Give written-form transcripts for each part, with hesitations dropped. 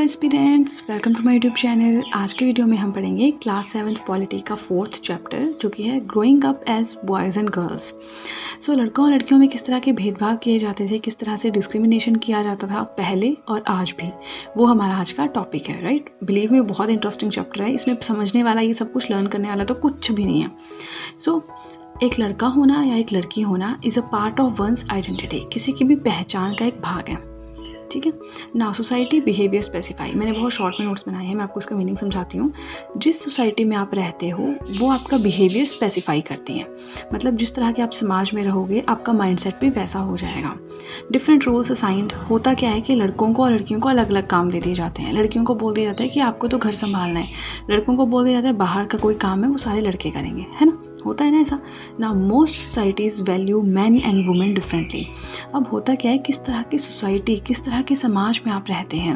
Aspirants, welcome to my YouTube channel. आज के video में हम पढ़ेंगे क्लास 7th पॉलिटी का 4th चैप्टर जो कि है growing up as boys and girls. So लड़कों और लड़कियों में किस तरह के भेदभाव किए जाते थे, किस तरह से डिस्क्रिमिनेशन किया जाता था पहले और आज भी, वो हमारा आज का टॉपिक है। राइट, बिलीव में बहुत इंटरेस्टिंग चैप्टर है। इसमें समझने वाला, ये सब कुछ लर्न करने वाला तो कुछ भी नहीं है। सो एक लड़का होना या एक लड़की होना is a part of one's identity, किसी की भी पहचान का एक भाग है। ठीक है ना। सोसाइटी बिहेवियर स्पेसिफाई, मैंने बहुत शॉर्ट में नोट्स बनाए हैं, मैं आपको इसका मीनिंग समझाती हूँ। जिस सोसाइटी में आप रहते हो वो आपका बिहेवियर स्पेसिफाई करती है। मतलब जिस तरह के आप समाज में रहोगे आपका माइंडसेट भी वैसा हो जाएगा। डिफरेंट रोल्स असाइंड, होता क्या है कि लड़कों को और लड़कियों को अलग अलग काम दे दिए जाते हैं। लड़कियों को बोल दिया जाता है कि आपको तो घर संभालना है, लड़कों को बोल दिया जाता है बाहर का कोई काम है वो सारे लड़के करेंगे, है ना। होता है ना ऐसा ना। Most societies value man and women differently. अब होता क्या है, किस तरह की सोसाइटी, किस तरह के समाज में आप रहते हैं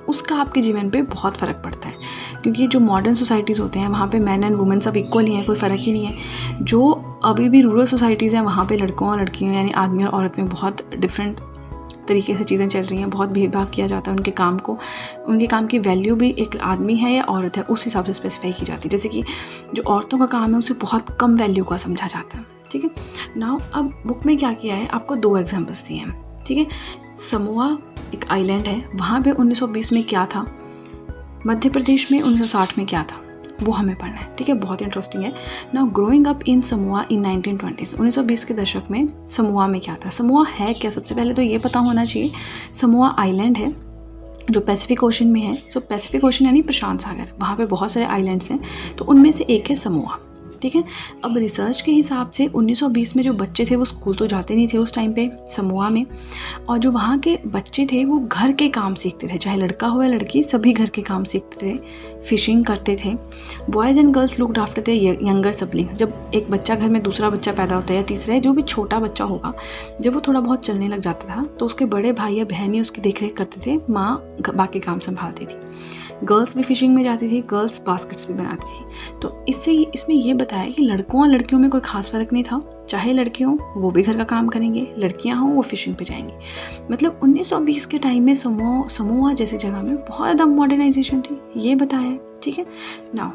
उसका आपके जीवन पे बहुत फ़र्क पड़ता है। क्योंकि जो मॉडर्न सोसाइटीज़ होते हैं वहाँ पे मैन एंड वुमेन सब इक्वल ही हैं, कोई फ़र्क ही नहीं है। जो अभी भी रूरल सोसाइटीज़ हैं वहाँ पे लड़कों और लड़कियों यानी आदमी और औरत में बहुत डिफरेंट तरीके से चीज़ें चल रही हैं। बहुत भेदभाव किया जाता है उनके काम को, उनके काम की वैल्यू भी एक आदमी है या औरत है उस हिसाब से स्पेसिफाई की जाती है। जैसे कि जो औरतों का काम है उसे बहुत कम वैल्यू का समझा जाता है। ठीक है नाउ, अब बुक में क्या किया है, आपको 2 एग्जाम्पल्स दिए हैं। ठीक है, समोआ एक आइलैंड है, वहाँ पे 1920 में क्या था, मध्य प्रदेश में 1960 में क्या था, वो हमें पढ़ना है। ठीक है, बहुत इंटरेस्टिंग है। Now growing up in Samoa in 1920s, 1920 के दशक में समोआ में क्या था। समोआ है क्या, सबसे पहले तो ये पता होना चाहिए। समोआ आइलैंड है जो पैसिफिक ओशन में है। सो पैसिफिक ओशन यानी प्रशांत सागर, वहाँ पे बहुत सारे आइलैंड्स हैं, तो उनमें से एक है समोआ। ठीक है, अब रिसर्च के हिसाब से 1920 में जो बच्चे थे वो स्कूल तो जाते नहीं थे उस टाइम पे समोआ में, और जो वहाँ के बच्चे थे वो घर के काम सीखते थे, चाहे लड़का हो या लड़की, सभी घर के काम सीखते थे, फिशिंग करते थे। Boys and girls looked after the younger siblings. जब एक बच्चा घर में दूसरा बच्चा पैदा होता है या तीसरा है, जो भी छोटा बच्चा होगा, जब वो थोड़ा बहुत चलने लग जाता था तो उसके बड़े भाई या बहनें उसकी देखरेख करते थे, माँ बाकी काम संभालती थी। गर्ल्स भी फिशिंग में जाती थी, गर्ल्स बास्केट्स भी बनाती थी। तो इसमें ये बताया कि लड़कों और लड़कियों में कोई खास फ़र्क नहीं था। चाहे लड़कियों वो भी घर का काम करेंगे, लड़कियां हों वो फिशिंग पे जाएंगी। मतलब 1920 के टाइम में समोआ जैसी जगह में बहुत ज़्यादा मॉडर्नाइजेशन थी, ये बताया है। ठीक है now,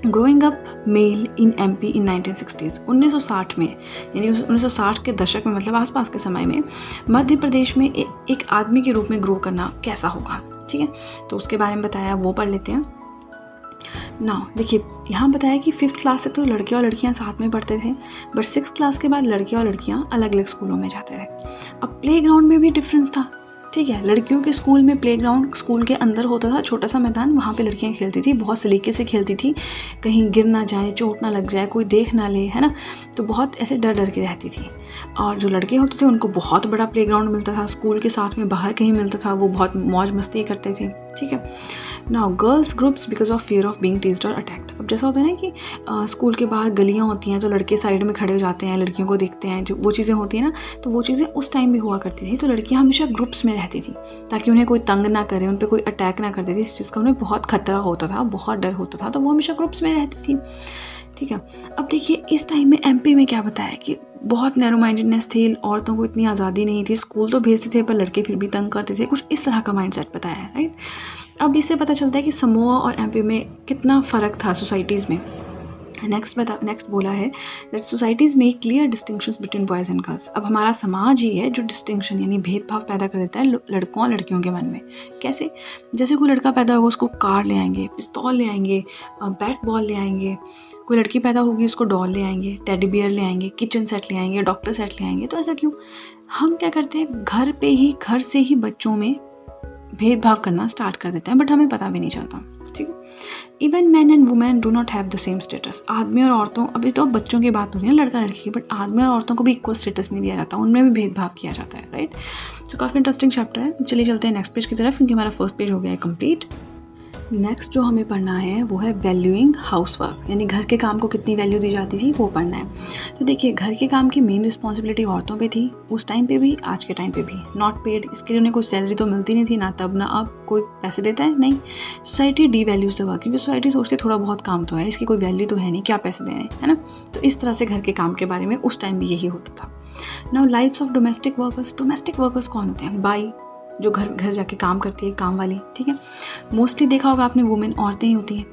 growing up male in MP in 1960s, 1960 में यानी 1960 के दशक में, मतलब आसपास के समय में मध्य प्रदेश में एक आदमी के रूप में ग्रो करना कैसा होगा। ठीक है, तो उसके बारे में बताया, वो पढ़ लेते हैं ना। देखिए यहाँ बताया कि 5th क्लास तक तो लड़के और लड़कियाँ साथ में पढ़ते थे, बट 6th क्लास के बाद लड़के और लड़कियाँ अलग अलग स्कूलों में जाते थे। अब प्ले ग्राउंड में भी डिफरेंस था। ठीक है, लड़कियों के स्कूल में प्ले ग्राउंड स्कूल के अंदर होता था, छोटा सा मैदान, वहाँ पे लड़कियाँ खेलती थी, बहुत सलीके से खेलती थी, कहीं गिर ना जाए, चोट ना लग जाए, कोई देख ना ले, है ना। तो बहुत ऐसे डर डर के रहती थी। और जो लड़के होते थे उनको बहुत बड़ा प्ले ग्राउंड मिलता था, स्कूल के साथ में बाहर कहीं मिलता था, वो बहुत मौज मस्ती करते थे। ठीक है now, girls groups because of fear of being teased और अटैक्ड। अब जैसा होता है ना कि स्कूल के बाहर गलियाँ होती हैं तो लड़के साइड में खड़े हो जाते हैं, लड़कियों को देखते हैं, जो वो चीज़ें होती हैं ना, तो वो चीज़ें उस टाइम भी हुआ करती थी। तो लड़कियाँ हमेशा ग्रुप्स में रहती थी ताकि उन्हें कोई तंग ना करे, उन पर कोई अटैक ना कर देती, इस चीज़ का उन्हें बहुत खतरा होता था, बहुत डर होता था, तो वो हमेशा ग्रुप्स में रहती थी। ठीक है, अब देखिए इस टाइम में एमपी में क्या बताया कि बहुत नैरो माइंडेडनेस थी, औरतों को इतनी आज़ादी नहीं थी, स्कूल तो भेजते थे पर लड़के फिर भी तंग करते थे, कुछ इस तरह का माइंडसेट बताया है। राइट, अब इससे पता चलता है कि समोआ और एमपी में कितना फ़र्क था सोसाइटीज़ में। नेक्स्ट बोला है दैट सोसाइटीज़ में clear distinctions between boys and girls. अब हमारा समाज ही है जो डिस्टिंक्शन यानी भेदभाव पैदा कर देता है लड़कों और लड़कियों के मन में। कैसे, जैसे कोई लड़का पैदा होगा उसको कार ले आएंगे, पिस्तौल ले आएंगे, बैट बॉल ले आएंगे, कोई लड़की पैदा होगी उसको डॉल ले आएंगे, टेडी बियर ले आएंगे, किचन सेट ले आएंगे, डॉक्टर सेट ले आएंगे। तो ऐसा क्यों? हम क्या करते हैं, घर से ही बच्चों में भेदभाव करना स्टार्ट कर देते हैं, बट हमें पता भी नहीं चलता। ठीक है, even man and women do not have the same status. आदमी और औरतों, अभी तो बच्चों की बात हो रही है, लड़का लड़की की, बट आदमी और औरतों को भी इक्वल स्टेटस नहीं दिया जाता, उनमें भी भेदभाव किया जाता है। राइट, तो काफ़ी इंटरेस्टिंग चैप्टर है। चलिए चलते हैं नेक्स्ट पेज की तरफ, क्योंकि हमारा फर्स्ट पेज हो गया है कंप्लीट। नेक्स्ट जो हमें पढ़ना है वो है वैल्यूइंग हाउसवर्क, यानी घर के काम को कितनी वैल्यू दी जाती थी वो पढ़ना है। तो देखिए घर के काम की मेन रिस्पॉन्सिबिलिटी औरतों पे थी, उस टाइम पे भी, आज के टाइम पे भी। नॉट पेड, इसके लिए उन्हें कोई सैलरी तो मिलती नहीं थी, ना तब ना अब कोई पैसे देता है, नहीं। Society D values the work, क्योंकि सोसाइटी सोचती थोड़ा बहुत काम तो है, इसकी कोई वैल्यू तो है नहीं, क्या पैसे देने, है ना। तो इस तरह से घर के काम के बारे में उस टाइम भी यही होता था। Now lifes of domestic workers कौन होते हैं? बाई, जो घर घर जाके काम करती है, काम वाली, ठीक है। मोस्टली देखा होगा आपने वुमेन औरतें ही होती हैं।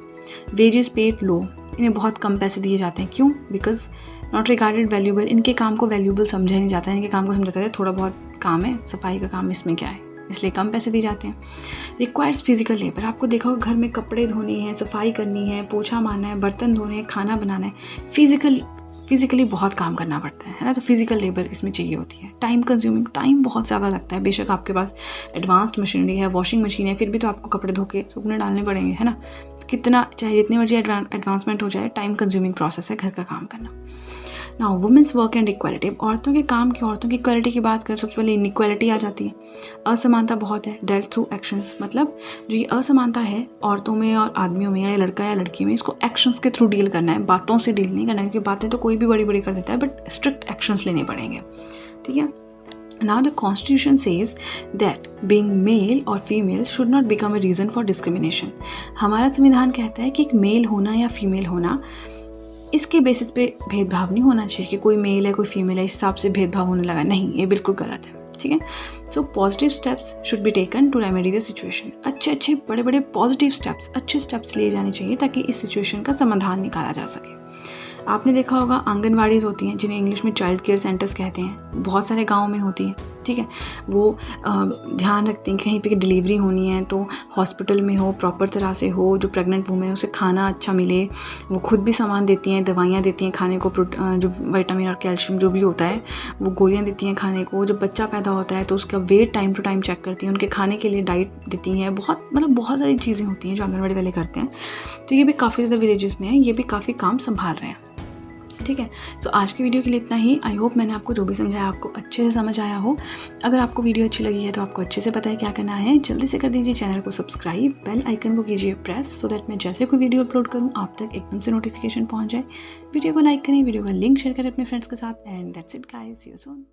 वेजेस पेड लो, इन्हें बहुत कम पैसे दिए जाते हैं। क्यों? Because not regarded valuable. इनके काम को वैल्यूबल समझा नहीं जाता है। इनके काम को समझा जाता है थोड़ा बहुत काम है, सफाई का काम, इसमें क्या है, इसलिए कम पैसे दिए जाते हैं। Requires physical labour. आपको देखा होगा घर में कपड़े धोने हैं, सफाई करनी है, पोछा मारना है, बर्तन धोने हैं, खाना बनाना है, फिजिकली बहुत काम करना पड़ता है ना। तो फिजिकल लेबर इसमें चाहिए होती है। टाइम कंज्यूमिंग, टाइम बहुत ज़्यादा लगता है। बेशक आपके पास एडवांस्ड मशीनरी है, वॉशिंग मशीन है, फिर भी तो आपको कपड़े धो के सूखने डालने पड़ेंगे, है ना। कितना चाहे जितनी मर्जी एडवांसमेंट हो जाए, टाइम कंज्यूमिंग प्रोसेस है घर का काम करना। Now women's work and equality. औरतों के काम की, औरतों की इक्वालिटी की बात करें, सबसे पहले इनइक्वालिटी आ जाती है। असमानता बहुत है। डेल्थ थ्रू एक्शंस, मतलब जो ये असमानता है औरतों में और आदमियों में, या लड़का या लड़की में, इसको एक्शंस के थ्रू डील करना है, बातों से डील नहीं करना है। क्योंकि बातें तो कोई भी बड़ी बड़ी कर देता है, बट स्ट्रिक्ट एक्शंस लेने पड़ेंगे, ठीक है। Now the Constitution says that being male or female should not become a reason for discrimination. हमारा संविधान कहता है कि एक मेल होना या फीमेल होना, इसके बेसिस पे भेदभाव नहीं होना चाहिए कि कोई मेल है कोई फीमेल है, इस हिसाब से भेदभाव होने लगा। नहीं, ये बिल्कुल गलत है, ठीक है। So positive steps should be taken to remedy the situation. अच्छे बड़े बड़े पॉजिटिव स्टेप्स, अच्छे स्टेप्स लिए जाने चाहिए ताकि इस सिचुएशन का समाधान निकाला जा सके। आपने देखा होगा आंगनवाड़ीज़ होती हैं, जिन्हें इंग्लिश में चाइल्ड केयर सेंटर्स कहते हैं, बहुत सारे गाँव में होती हैं, ठीक है। वो ध्यान रखते हैं कि कहीं पे डिलीवरी होनी है तो हॉस्पिटल में हो, प्रॉपर तरह से हो, जो प्रेग्नेंट वुमेन है उसे खाना अच्छा मिले। वो खुद भी सामान देती हैं, दवाइयाँ देती हैं खाने को, जो विटामिन और कैल्शियम जो भी होता है वो गोलियाँ देती हैं खाने को। जब बच्चा पैदा होता है तो उसका weight time to time check करती हैं, उनके खाने के लिए डाइट देती हैं। बहुत सारी चीज़ें होती हैं जो आंगनवाड़ी वाले करते हैं। तो ये भी काफ़ी ज़्यादा विलेजेस में है, ये भी काफ़ी काम संभाल रहे हैं, ठीक है। सो आज की वीडियो के लिए इतना ही। आई होप मैंने आपको जो भी समझाया आपको अच्छे से समझ आया हो। अगर आपको वीडियो अच्छी लगी है तो आपको अच्छे से पता है क्या करना है। जल्दी से कर दीजिए चैनल को सब्सक्राइब, बेल आइकन को कीजिए प्रेस, सो दैट मैं जैसे कोई वीडियो अपलोड करूँ आप तक एकदम से नोटिफिकेशन पहुँच जाए। वीडियो को लाइक करें, वीडियो का लिंक शेयर करें अपने फ्रेंड्स के साथ। And that's it guys, see you soon.